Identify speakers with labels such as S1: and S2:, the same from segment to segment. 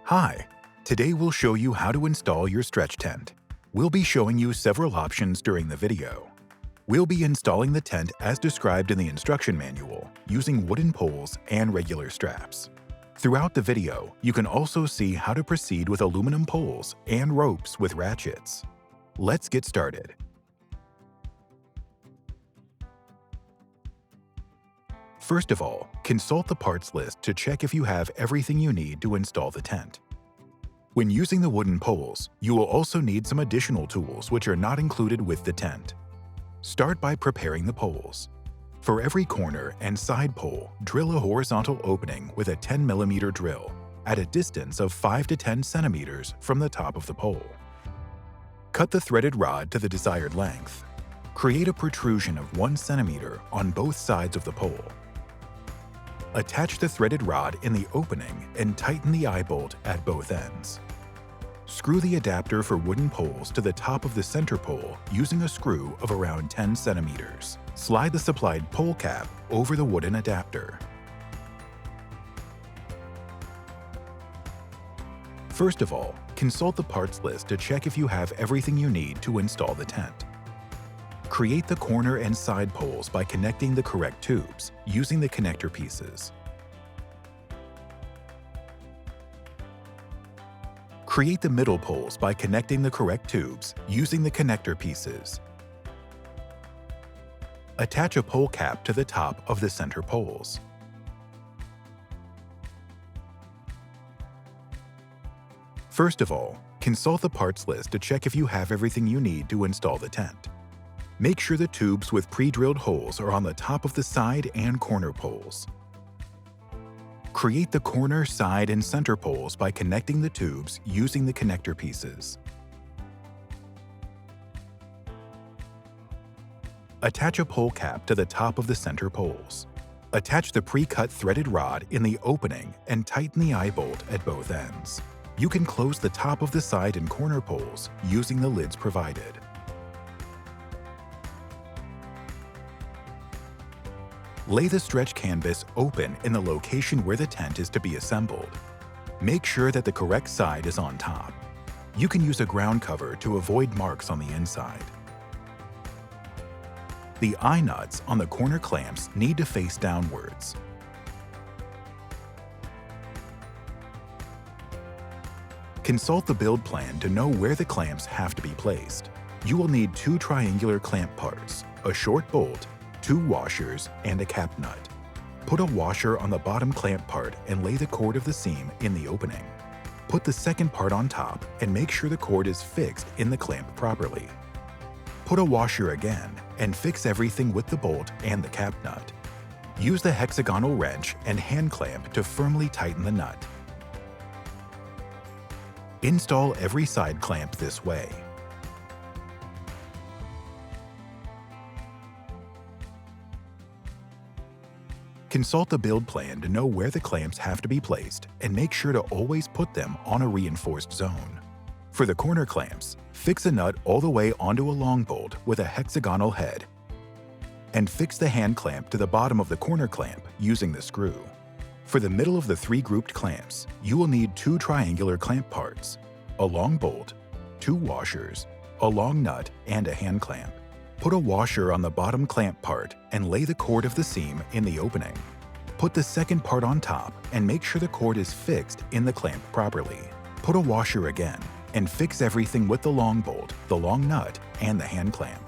S1: Hi, today we'll show you how to install your stretch tent. We'll be showing you several options during the video. We'll be installing the tent as described in the instruction manual, using wooden poles and regular straps. Throughout the video, you can also see how to proceed with aluminum poles and ropes with ratchets. Let's get started. First of all, consult the parts list to check if you have everything you need to install the tent. When using the wooden poles, you will also need some additional tools which are not included with the tent. Start by preparing the poles. For every corner and side pole, drill a horizontal opening with a 10 mm drill at a distance of 5 to 10 centimeters from the top of the pole. Cut the threaded rod to the desired length. Create a protrusion of 1 centimeter on both sides of the pole. Attach the threaded rod in the opening and tighten the eye bolt at both ends. Screw the adapter for wooden poles to the top of the center pole using a screw of around 10 centimeters. Slide the supplied pole cap over the wooden adapter. First of all, consult the parts list to check if you have everything you need to install the tent. Create the corner and side poles by connecting the correct tubes using the connector pieces. Create the middle poles by connecting the correct tubes using the connector pieces. Attach a pole cap to the top of the center poles. First of all, consult the parts list to check if you have everything you need to install the tent. Make sure the tubes with pre-drilled holes are on the top of the side and corner poles. Create the corner, side, and center poles by connecting the tubes using the connector pieces. Attach a pole cap to the top of the center poles. Attach the pre-cut threaded rod in the opening and tighten the eye bolt at both ends. You can close the top of the side and corner poles using the lids provided. Lay the stretch canvas open in the location where the tent is to be assembled. Make sure that the correct side is on top. You can use a ground cover to avoid marks on the inside. The eye nuts on the corner clamps need to face downwards. Consult the build plan to know where the clamps have to be placed. You will need 2 triangular clamp parts, a short bolt, 2 washers, and a cap nut. Put a washer on the bottom clamp part and lay the cord of the seam in the opening. Put the second part on top and make sure the cord is fixed in the clamp properly. Put a washer again and fix everything with the bolt and the cap nut. Use the hexagonal wrench and hand clamp to firmly tighten the nut. Install every side clamp this way. Consult the build plan to know where the clamps have to be placed and make sure to always put them on a reinforced zone. For the corner clamps, fix a nut all the way onto a long bolt with a hexagonal head and fix the hand clamp to the bottom of the corner clamp using the screw. For the middle of the 3 grouped clamps, you will need 2 triangular clamp parts, a long bolt, 2 washers, a long nut, and a hand clamp. Put a washer on the bottom clamp part and lay the cord of the seam in the opening. Put the second part on top and make sure the cord is fixed in the clamp properly. Put a washer again and fix everything with the long bolt, the long nut, and the hand clamp.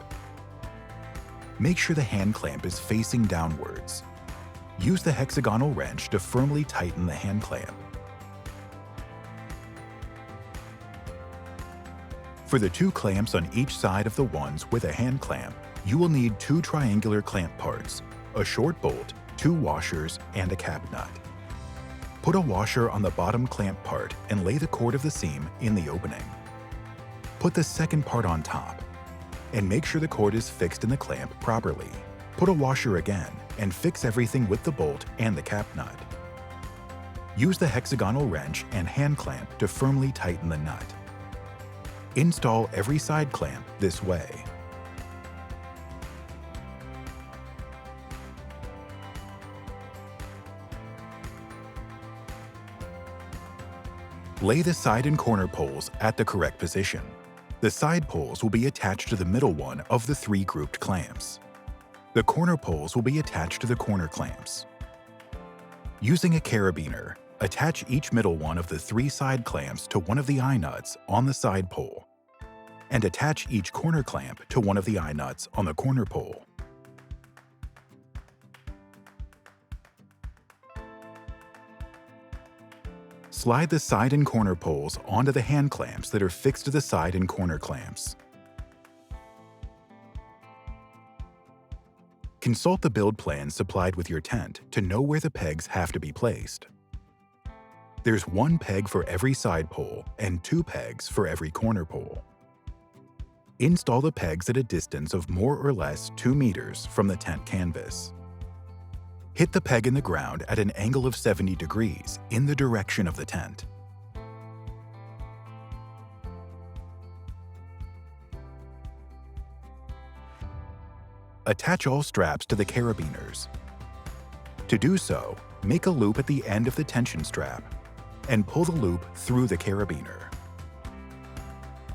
S1: Make sure the hand clamp is facing downwards. Use the hexagonal wrench to firmly tighten the hand clamp. For the 2 clamps on each side of the ones with a hand clamp, you will need 2 triangular clamp parts, a short bolt, 2 washers, and a cap nut. Put a washer on the bottom clamp part and lay the cord of the seam in the opening. Put the second part on top and make sure the cord is fixed in the clamp properly. Put a washer again and fix everything with the bolt and the cap nut. Use the hexagonal wrench and hand clamp to firmly tighten the nut. Install every side clamp this way. Lay the side and corner poles at the correct position. The side poles will be attached to the middle one of the 3 grouped clamps. The corner poles will be attached to the corner clamps. Using a carabiner, attach each middle one of the 3 side clamps to one of the eye nuts on the side pole, and attach each corner clamp to one of the eye nuts on the corner pole. Slide the side and corner poles onto the hand clamps that are fixed to the side and corner clamps. Consult the build plan supplied with your tent to know where the pegs have to be placed. There's 1 peg for every side pole and 2 pegs for every corner pole. Install the pegs at a distance of more or less 2 meters from the tent canvas. Hit the peg in the ground at an angle of 70 degrees in the direction of the tent. Attach all straps to the carabiners. To do so, make a loop at the end of the tension strap and pull the loop through the carabiner.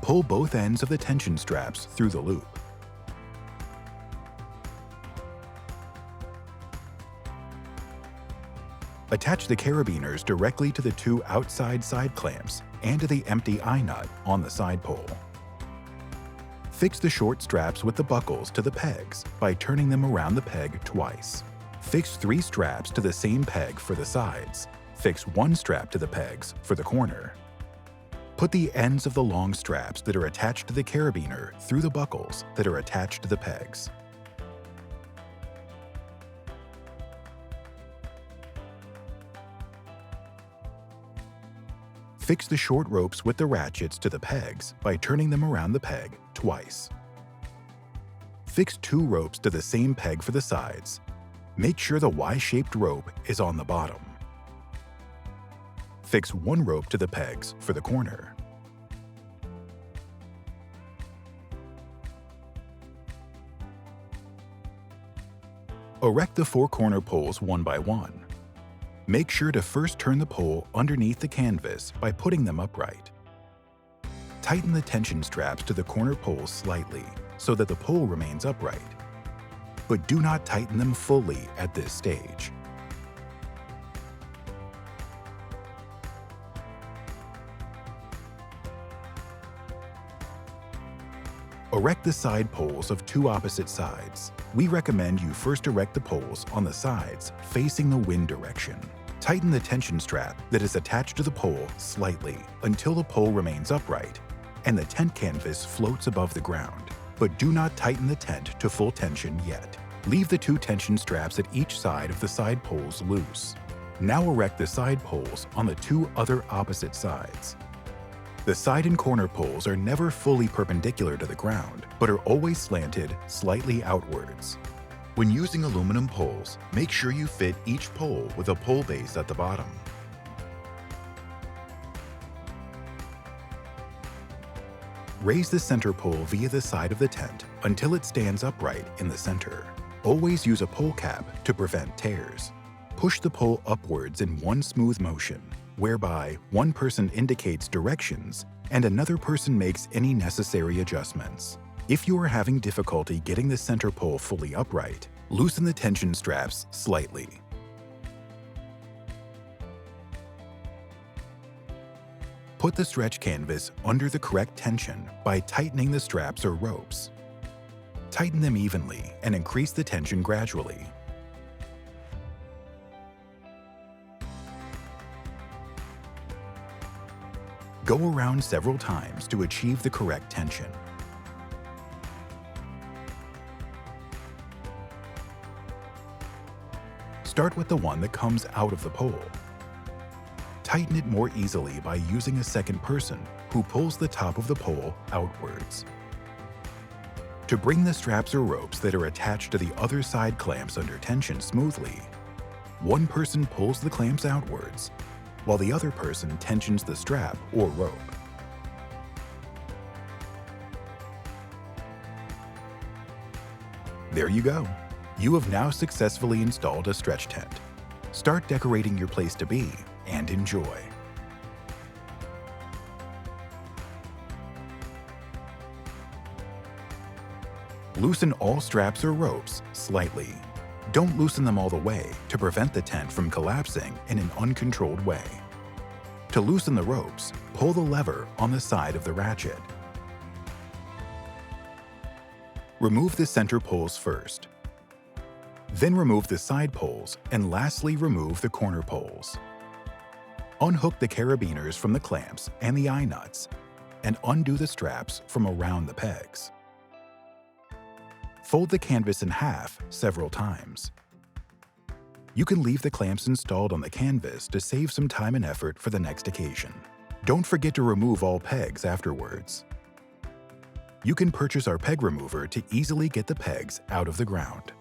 S1: Pull both ends of the tension straps through the loop. Attach the carabiners directly to the 2 outside side clamps and to the empty eye nut on the side pole. Fix the short straps with the buckles to the pegs by turning them around the peg twice. Fix 3 straps to the same peg for the sides. Fix 1 strap to the pegs for the corner. Put the ends of the long straps that are attached to the carabiner through the buckles that are attached to the pegs. Fix the short ropes with the ratchets to the pegs by turning them around the peg twice. Fix 2 ropes to the same peg for the sides. Make sure the Y-shaped rope is on the bottom. Fix 1 rope to the pegs for the corner. Erect the 4 corner poles one by one. Make sure to first turn the pole underneath the canvas by putting them upright. Tighten the tension straps to the corner poles slightly so that the pole remains upright, but do not tighten them fully at this stage. Erect the side poles of 2 opposite sides. We recommend you first erect the poles on the sides facing the wind direction. Tighten the tension strap that is attached to the pole slightly until the pole remains upright and the tent canvas floats above the ground, but do not tighten the tent to full tension yet. Leave the 2 tension straps at each side of the side poles loose. Now erect the side poles on the 2 other opposite sides. The side and corner poles are never fully perpendicular to the ground, but are always slanted slightly outwards. When using aluminum poles, make sure you fit each pole with a pole base at the bottom. Raise the center pole via the side of the tent until it stands upright in the center. Always use a pole cap to prevent tears. Push the pole upwards in one smooth motion, whereby one person indicates directions and another person makes any necessary adjustments. If you are having difficulty getting the center pole fully upright, loosen the tension straps slightly. Put the stretch canvas under the correct tension by tightening the straps or ropes. Tighten them evenly and increase the tension gradually. Go around several times to achieve the correct tension. Start with the one that comes out of the pole. Tighten it more easily by using a second person who pulls the top of the pole outwards. To bring the straps or ropes that are attached to the other side clamps under tension smoothly, one person pulls the clamps outwards, while the other person tensions the strap or rope. There you go. You have now successfully installed a stretch tent. Start decorating your place to be and enjoy. Loosen all straps or ropes slightly. Don't loosen them all the way to prevent the tent from collapsing in an uncontrolled way. To loosen the ropes, pull the lever on the side of the ratchet. Remove the center poles first. Then remove the side poles and lastly remove the corner poles. Unhook the carabiners from the clamps and the eye nuts and undo the straps from around the pegs. Fold the canvas in half several times. You can leave the clamps installed on the canvas to save some time and effort for the next occasion. Don't forget to remove all pegs afterwards. You can purchase our peg remover to easily get the pegs out of the ground.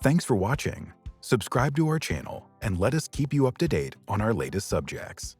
S1: Thanks for watching. Subscribe to our channel and let us keep you up to date on our latest subjects.